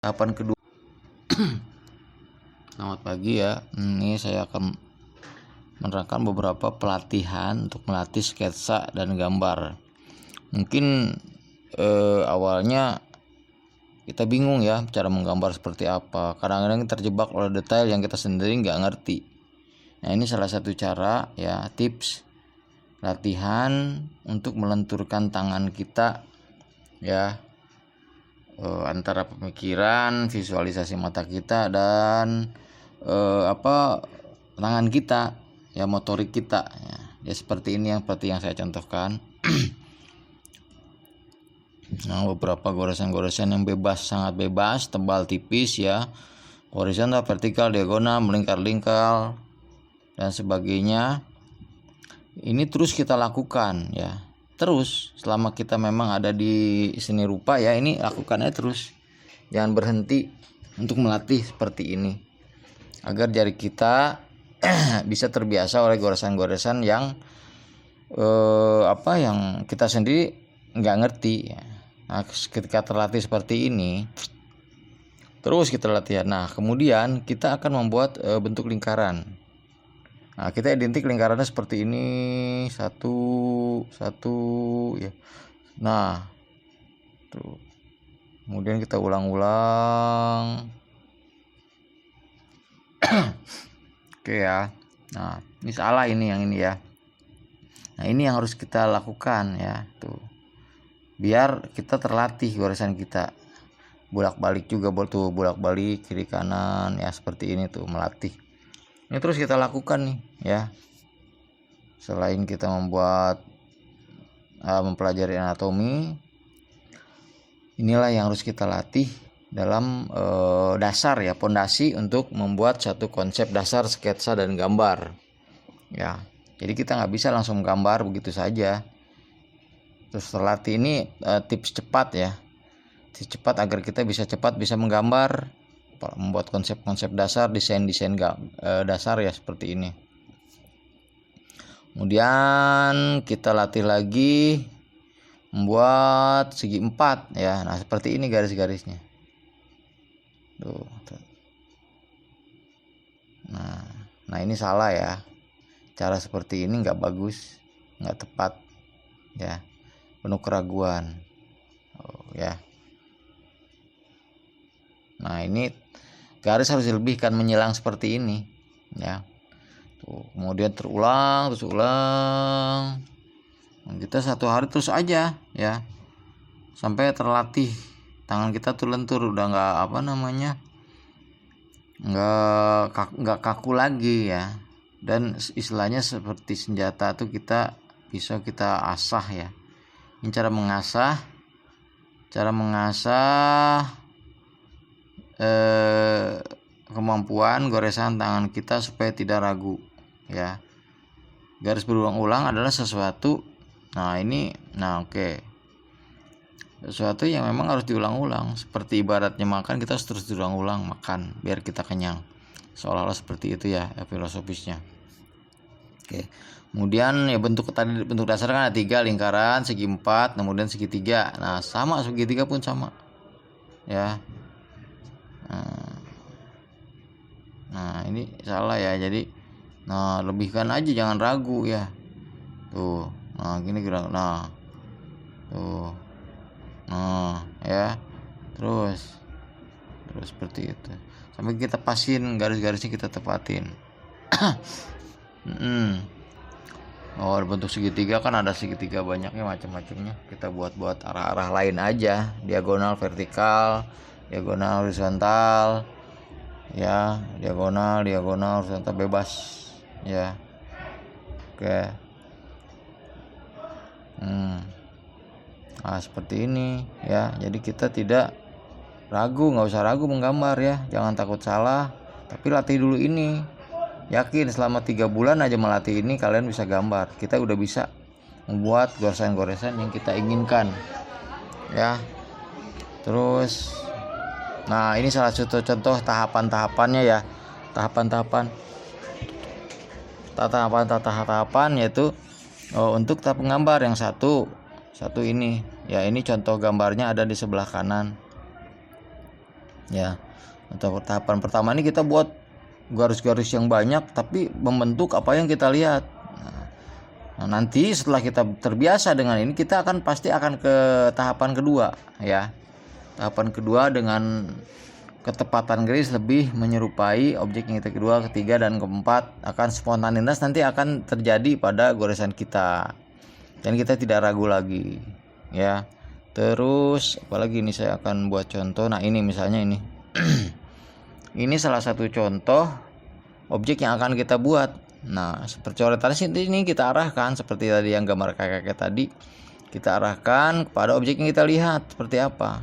Tahapan kedua. Selamat pagi ya. Ini saya akan menerangkan beberapa pelatihan untuk melatih sketsa dan gambar. Mungkin awalnya kita bingung ya cara menggambar seperti apa. Kadang-kadang terjebak oleh detail yang kita sendiri nggak ngerti. Nah, ini salah satu cara ya, tips latihan untuk melenturkan tangan kita ya, antara pemikiran, visualisasi mata kita dan tangan kita ya, motorik kita ya seperti ini, seperti yang saya contohkan. Nah, beberapa goresan-goresan yang bebas, sangat bebas, tebal, tipis ya, horizontal, vertikal, diagonal, melingkar-lingkar dan sebagainya. Ini terus kita lakukan ya, terus selama kita memang ada di seni rupa ya, ini lakukannya terus, jangan berhenti untuk melatih seperti ini agar jari kita bisa terbiasa oleh goresan-goresan yang yang kita sendiri nggak ngerti ya. Nah, ketika terlatih seperti ini terus kita latihan, nah kemudian kita akan membuat bentuk lingkaran. Nah, kita identik lingkarannya seperti ini, satu ya. Nah, tuh. Kemudian kita ulang-ulang. Oke ya. Nah, ini salah ini yang ini ya. Nah, ini yang harus kita lakukan ya, tuh. Biar kita terlatih goresan kita. Bolak-balik juga, tuh, bolak-balik kiri kanan ya, seperti ini tuh, melatih. Ini terus kita lakukan nih ya. Selain kita mempelajari anatomi, inilah yang harus kita latih dalam dasar ya, pondasi untuk membuat satu konsep dasar sketsa dan gambar ya. Jadi kita nggak bisa langsung gambar begitu saja. Terus terlatih ini tips cepat ya, tips cepat agar kita bisa cepat bisa menggambar, membuat konsep-konsep dasar, desain dasar ya, seperti ini. Kemudian kita latih lagi membuat segi 4 ya. Nah, seperti ini garis-garisnya. Tuh. Nah ini salah ya. Cara seperti ini nggak bagus, nggak tepat ya. Penuh keraguan. Ya. Nah, ini garis harus dilebihkan, menyilang seperti ini ya. Tuh, kemudian terulang, terus ulang. Nah, kita satu hari terus aja ya, sampai terlatih tangan kita tuh lentur, udah nggak kaku lagi ya. Dan istilahnya seperti senjata tuh, kita bisa kita asah ya. Ini cara mengasah kemampuan goresan tangan kita supaya tidak ragu ya. Garis berulang-ulang adalah sesuatu, sesuatu yang memang harus diulang-ulang. Seperti ibaratnya makan, kita harus terus diulang-ulang makan biar kita kenyang, seolah-olah seperti itu ya, filosofisnya. Oke. Kemudian ya, bentuk dasar kan ada 3, lingkaran, segi 4, kemudian segitiga. Nah, sama, segitiga pun sama ya. Nah, ini salah ya. Jadi lebihkan aja, jangan ragu ya. Tuh. Nah, gini gerak. Nah. Tuh. Nah, ya. Terus seperti itu. Sampai kita pasin garis-garisnya, kita tepatin. Bentuk segitiga kan ada segitiga banyaknya, macam-macamnya. Kita buat arah-arah lain aja, diagonal, vertikal, diagonal, horizontal ya, diagonal, horizontal, bebas ya. Oke. Nah, seperti ini ya. Jadi kita tidak ragu, nggak usah ragu menggambar ya, jangan takut salah, tapi latih dulu ini. Yakin selama 3 bulan aja melatih ini, kalian bisa gambar. Kita udah bisa membuat goresan-goresan yang kita inginkan ya. Terus nah, ini salah satu contoh tahapan-tahapannya ya. Tahapan yaitu untuk tahap penggambar yang satu ini ya. Ini contoh gambarnya ada di sebelah kanan ya. Untuk tahapan pertama ini kita buat garis-garis yang banyak tapi membentuk apa yang kita lihat. Nah, nanti setelah kita terbiasa dengan ini, kita pasti akan ke tahapan kedua, ya. Tahapan kedua dengan ketepatan garis lebih menyerupai objek yang kita kedua, ketiga, dan keempat akan spontanitas nanti akan terjadi pada goresan kita dan kita tidak ragu lagi, ya. Terus apalagi ini saya akan buat contoh. Nah ini misalnya ini ini salah satu contoh objek yang akan kita buat. Nah seperti coretan ini kita arahkan seperti tadi yang gambar kakek tadi, kita arahkan kepada objek yang kita lihat seperti apa.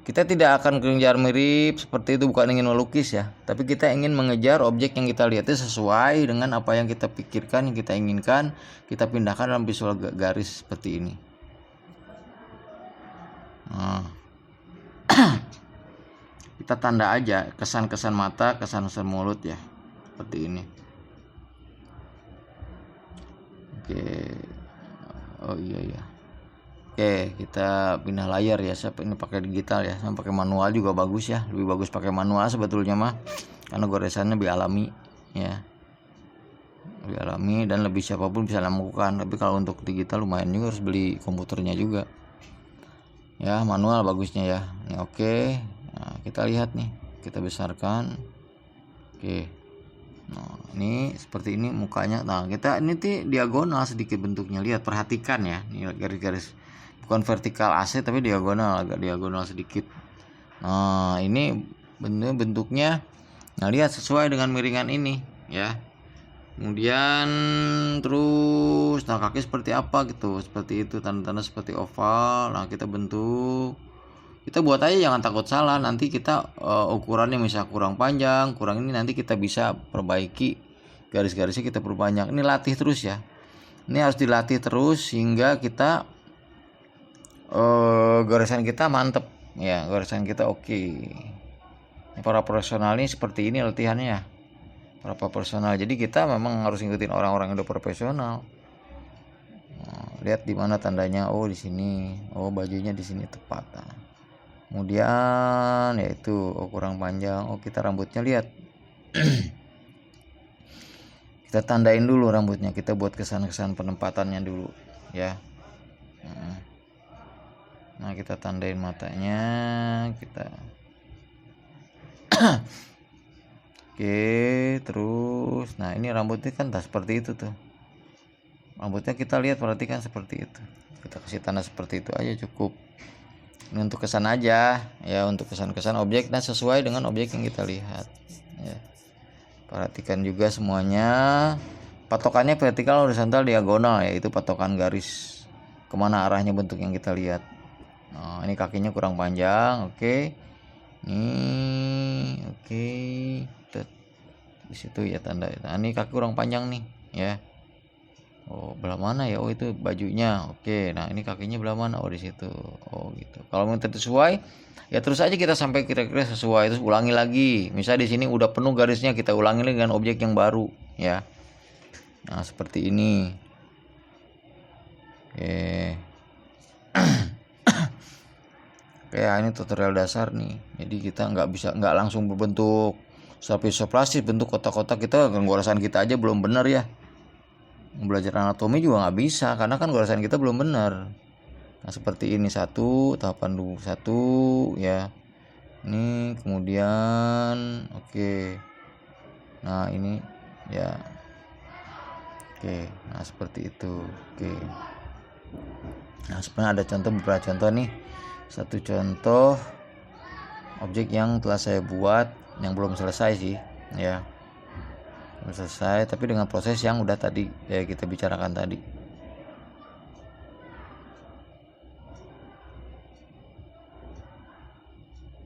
Kita tidak akan kejar mirip seperti itu, bukan ingin melukis ya, tapi kita ingin mengejar objek yang kita lihat itu sesuai dengan apa yang kita pikirkan, yang kita inginkan, kita pindahkan dalam visual garis seperti ini. Nah, kita tanda aja kesan-kesan mata, kesan-kesan mulut ya, seperti ini. Oke, oh iya. Oke, kita pindah layar ya. Saya ini pakai digital ya, saya pakai manual juga bagus ya, lebih bagus pakai manual sebetulnya mah, karena goresannya lebih alami ya, lebih alami dan lebih siapapun bisa lakukan. Tapi kalau untuk digital lumayan juga, harus beli komputernya juga. Ya manual bagusnya ya. Ini oke. Nah, kita lihat nih, kita besarkan. Oke. Nah ini seperti ini mukanya. Nah kita ini diagonal sedikit bentuknya, lihat, perhatikan ya, ini garis-garis bukan vertikal AC tapi diagonal, agak diagonal sedikit. Nah ini bentuknya, nah lihat sesuai dengan miringan ini ya. Kemudian terus nah kaki seperti apa gitu, seperti itu, tanda-tanda seperti oval. Nah kita bentuk, kita buat aja, jangan takut salah. Nanti kita ukurannya misal kurang panjang, kurang ini, nanti kita bisa perbaiki garis-garisnya, kita perbanyak. Ini latih terus ya, ini harus dilatih terus sehingga kita goresan kita mantep ya, goresan kita oke. Para profesional ini seperti ini latihannya, para profesional. Jadi kita memang harus ngikutin orang-orang yang udah profesional. Nah, lihat di mana tandanya, oh di sini, oh bajunya di sini tepat. Nah, kemudian yaitu oh kurang panjang, oh kita rambutnya lihat. Kita tandain dulu rambutnya, kita buat kesan-kesan penempatannya dulu ya. Nah kita tandain matanya, kita oke. Terus nah ini rambutnya kan seperti itu tuh, rambutnya kita lihat, perhatikan seperti itu, kita kasih tanda seperti itu aja cukup. Ini untuk kesan aja ya, untuk kesan-kesan objek dan sesuai dengan objek yang kita lihat ya. Perhatikan juga semuanya, patokannya vertikal, horizontal, diagonal ya, itu patokan garis kemana arahnya bentuk yang kita lihat. Nah ini kakinya kurang panjang, oke. Nih oke, di situ ya tanda. Nah ini kaki kurang panjang nih ya, oh belah mana ya, oh itu bajunya, oke. Nah ini kakinya belah mana, oh di situ, oh gitu. Kalau minta sesuai ya terus aja kita sampai kira-kira sesuai, terus ulangi lagi. Misal di sini udah penuh garisnya, kita ulangi lagi dengan objek yang baru ya. Nah seperti ini. Oke. Kayak ini tutorial dasar nih, jadi kita nggak langsung berbentuk iso plastik, bentuk kotak-kotak. Kita goresan kita aja belum benar ya, belajar anatomi juga nggak bisa karena kan goresan kita belum benar. Nah seperti ini, tahapan dulu satu ya, ini kemudian oke. Nah ini ya oke. Nah seperti itu, oke. Nah sebenarnya ada beberapa contoh nih. Satu contoh objek yang telah saya buat, yang belum selesai sih ya, belum selesai tapi dengan proses yang udah tadi ya kita bicarakan tadi.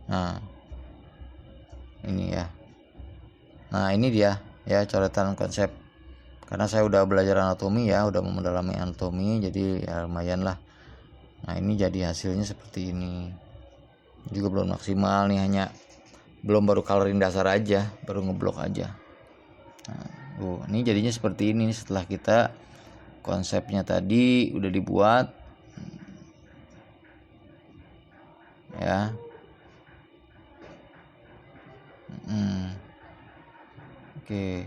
Nah ini ya, nah ini dia ya coretan konsep. Karena saya udah belajar anatomi ya, udah mendalami anatomi, jadi ya lumayan lah. Nah ini jadi hasilnya seperti ini, juga belum maksimal nih, hanya belum, baru coloring dasar aja, baru ngeblok aja. Nah, ini jadinya seperti ini setelah kita konsepnya tadi udah dibuat ya. Oke.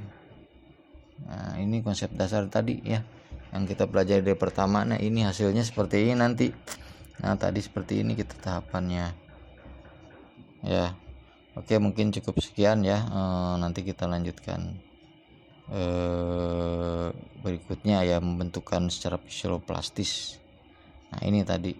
Nah, ini konsep dasar tadi ya yang kita pelajari dari pertama. Nah, ini hasilnya seperti ini nanti. Nah, tadi seperti ini kita tahapannya. Ya. Oke, mungkin cukup sekian ya. Nanti kita lanjutkan berikutnya ya, membentukan secara visual plastis. Nah, ini tadi